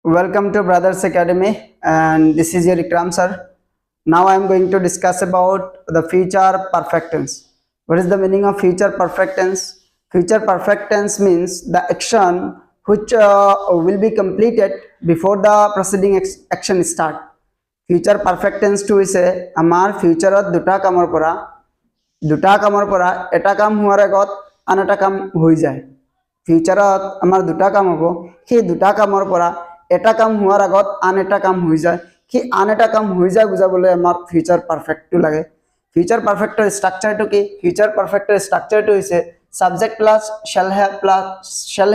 Welcome to Brothers Academy, and this is your Ikram sir. Now I am going to discuss about the future perfect tense. What is the meaning of future perfect tense? Future perfect tense means the action which will be completed before the preceding action start. Future perfect tense to is amar future দুটা কামৰ পৰা এটা কাম হোৱাৰ আগত আন এটা কাম হৈ যায় ফিউচাৰত আমাৰ দুটা কাম হ'ব সেই দুটা কামৰ পৰা এটা কাম হোৱাৰ আগত আন এটা কাম হৈ যায় সেই আন এটা কাম হৈ যায় বুজাবলৈ আমাৰ ফিউচাৰ পাৰফেক্টটো লাগে ফিউচাৰ পাৰফেক্টৰ ষ্ট্ৰাকচাৰটো কি ফিউচাৰ পাৰফেক্টৰ ষ্ট্ৰাকচাৰটো হৈছে subject plus shall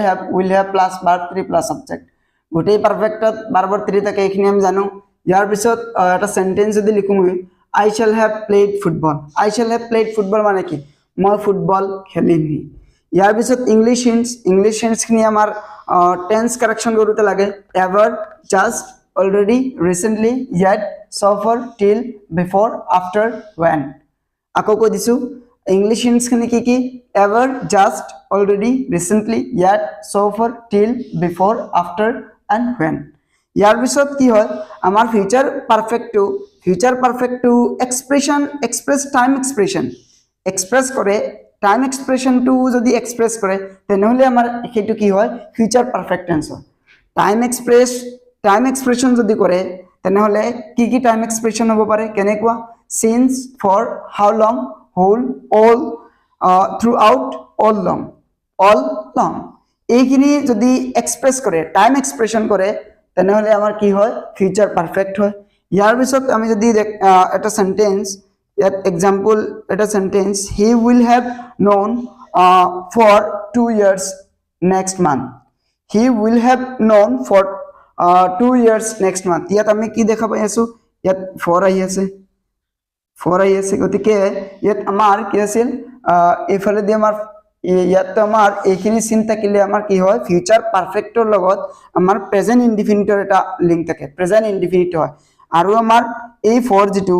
have will have plus verb 3 plus subject গোটেই পারফেক্টত বারবার 3 থাকে এইখিনি আমি জানো ইয়াৰ পিছত এটা সেন্টেন্স যদি লিখো মই I shall have played football. I shall have played football মানে কি মই ফুটবল খেলিমহি ইয়াৰ পিছত ইংলিশ হিন্টস খিনি আমাৰ টেন্স কাৰেকশন কৰোতে লাগে ever just already recently yet so far till before after when আকৌ কৈ দিছো ইংলিশ হিন্টস খিনি কি ever just already recently yet so far till before after and when ইয়াৰ পিছত কি হয় আমাৰ future perfect to express time express কৰে টাইম এক্সপ্ৰেশন টু যদি এক্সপ্ৰেস কৰে তেনেহলে আমাৰ হেতু কি হয় ফিউচাৰ পাৰফেক্ট টেন্স হয় টাইম এক্সপ্ৰেশন যদি কৰে তেনেহলে কি টাইম এক্সপ্ৰেশন হ'ব পাৰে কেনেকুৱা since for how long whole all throughout all long এইখিনি যদি এক্সপ্ৰেস কৰে টাইম এক্সপ্ৰেশন কৰে তেনেহলে আমাৰ কি হয় ফিউচাৰ পাৰফেক্ট হয় ইয়াৰ পিছত আমি যদি এটা সেন্টেন্স ইয়াত এক্সাম্পল এটা sentence he will have known for 2 years next month he will have known for 2 years next month ইয়াত আমি কি দেখা পাই আছো ইয়াত ফর আহি আছে গতিকে ইয়াত আমাৰ কি আছিল এফালে দি আমাৰ ইয়াত আমাৰ এইখিনি চিন থাকিলে আমাৰ কি হয় ফিউচাৰ পাৰফেক্টৰ লগত আমাৰ প্ৰেজেন্ট ইনডিফিনিটৰ এটা লিংক থাকে প্ৰেজেন্ট ইনডিফিনিট হয় আৰু আমাৰ এই ফৰ যিটো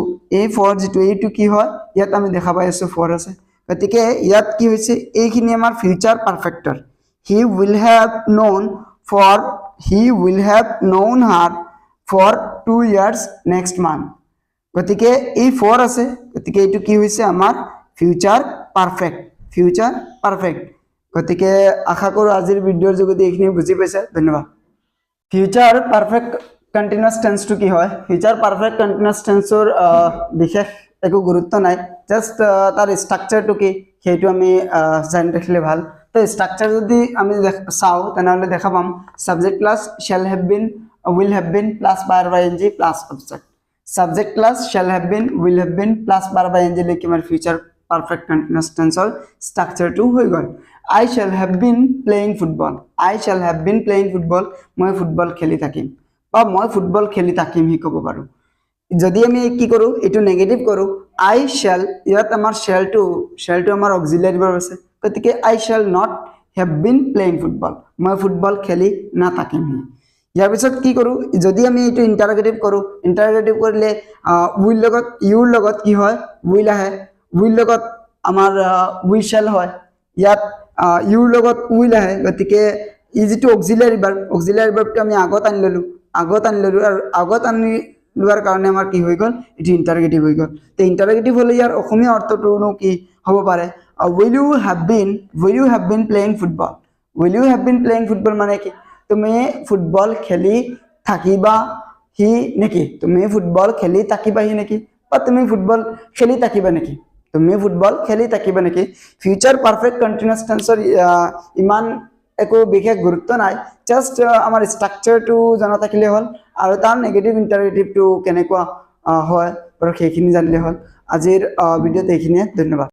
এইটো কি হয় ইয়াত আমি দেখা পাই আছো ফৰ আছে গতিকে ইয়াত কি হৈছে এইখিনি আমাৰ ফিউচাৰ পাৰফেক্টৰ he will have known her for 2 years next month গতিকে এই ফর আছে গতিকে এইটো কি হৈছে আমাৰ ফিউচাৰ পাৰফেক্ট গতিকে আশা কৰো আজিৰ ভিডিঅ'ৰ যোগেদি এইখিনি বুজি পাইছে ধন্যবাদ future perfect continuous tends to কি হয় ফিউচাৰ পাৰফেক্ট কন্টিনিউয়াস টেন্সৰ বিশেষ একো গুৰুত্ব নাই জাস্ট তাৰ ষ্ট্ৰাকচাৰটো কি সেইটো আমি জানি ৰাখিলে ভাল তো ষ্ট্ৰাকচাৰ যদি আমি চাও তেনেহলে দেখা পাম subject plus shall have been will have been plus verb ing plus object subject plus shall have been will have been plus verb ing লৈকে আমাৰ ফিউচাৰ পাৰফেক্ট কন্টিনিউয়াস টেন্সৰ ষ্ট্ৰাকচাৰটো হৈ গল I shall have been playing football মই football খেলি থাকিম বা মই football খেলি থাকিম হি ক'ব পাৰো যদি আমি কি কৰো এটো নেগেটিভ কৰো I shall ইয়াত আমাৰ shall আমাৰ অক্সিলাৰি ভাৰ্ব আছে গতিকে I shall not have been playing football মই ফুটবল খেলি না থাকিম হি ইয়াৰ পিছত কি কৰো যদি আমি এটো ইন্টাৰগেটিভ কৰিলে will লগত your লগত কি হয় will আহে will লগত আমাৰ we shall হয় ইয়াত your লগত will আহে গতিকে ইজিটো অক্সিলাৰি ভাৰ্বটো আমি আগত আনি ললো আৰু আগত আনি লোৱাৰ কাৰণে আমাৰ কি হৈ গল এটো ইন্টাৰগেটিভ হৈ গল তে ইন্টাৰগেটিভ হলে ইয়াৰ অসমীয়া অৰ্থটো কি হ'ব পাৰে will you have been playing football মানে কি তুমি ফুটবল খেলি থাকিবা হি নেকি বা তুমি ফুটবল খেলি থাকিবা নেকি ফিউচার পারফেক্ট কন্টিনিউয়াস টেন্সৰ ইমান একো বিশেষ গুৰুত্ব নাই জাস্ট আমাৰ ষ্ট্ৰাকচাৰটো জানা থাকিলে হ'ল আৰু তাৰ নেগেটিভ ইন্টাৰগেটিভটো কেনেকুৱা হয় আৰু সেইখিনি জানিলে হ'ল আজিৰ ভিডিঅ'ত এইখিনিয়ে ধন্যবাদ